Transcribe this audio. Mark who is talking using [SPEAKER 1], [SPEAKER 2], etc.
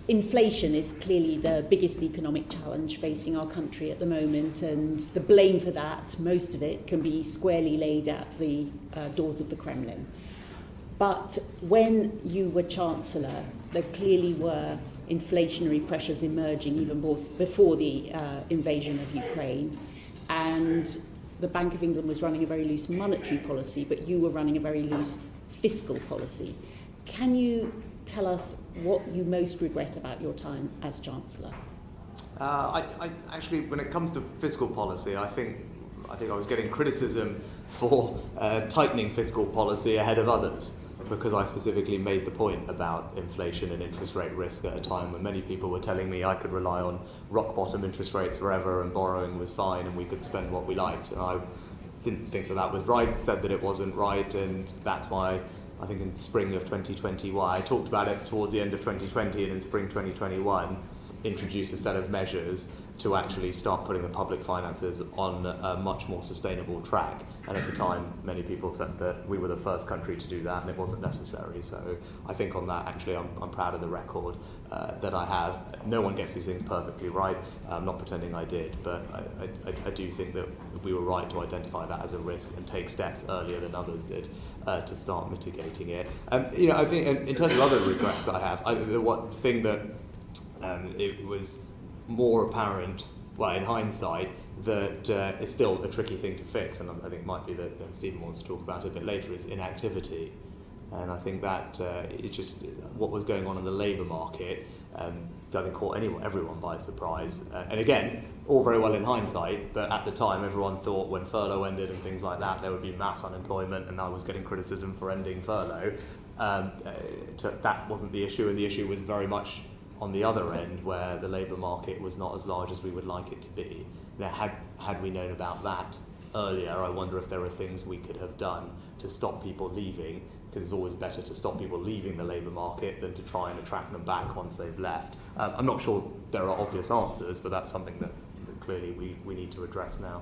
[SPEAKER 1] inflation is clearly the biggest economic challenge facing our country at the moment, and the blame for that, most of it, can be squarely laid at the doors of the Kremlin. But when you were Chancellor, there clearly were inflationary pressures emerging even before the invasion of Ukraine, and the Bank of England was running a very loose monetary policy, but you were running a very loose fiscal policy. Can you tell us what you most regret about your time as Chancellor?
[SPEAKER 2] I actually, when it comes to fiscal policy, I think I was getting criticism for tightening fiscal policy ahead of others, because I specifically made the point about inflation and interest rate risk at a time when many people were telling me I could rely on rock bottom interest rates forever and borrowing was fine and we could spend what we liked. And I didn't think that was right, said that it wasn't right, and that's why I think in spring of 2021, I talked about it towards the end of 2020, and in spring 2021 introduced a set of measures to actually start putting the public finances on a much more sustainable track. And at the time, many people said that we were the first country to do that and it wasn't necessary. So I think on that, actually, I'm proud of the record that I have. No one gets these things perfectly right. I'm not pretending I did, but I do think that we were right to identify that as a risk and take steps earlier than others did to start mitigating it. I think in terms of other regrets I have, the one thing that it was more apparent, well, in hindsight, that it's still a tricky thing to fix, and I think it might be that Stephen wants to talk about it a bit later, is inactivity. And I think that it's just what was going on in the labour market that caught everyone by surprise. And again, all very well in hindsight, but at the time everyone thought when furlough ended and things like that, there would be mass unemployment, and I was getting criticism for ending furlough. That wasn't the issue, and the issue was very much on the other end, where the labour market was not as large as we would like it to be. Now, had we known about that earlier, I wonder if there are things we could have done to stop people leaving, because it's always better to stop people leaving the labour market than to try and attract them back once they've left. I'm not sure there are obvious answers, but that's something that clearly we need to address now.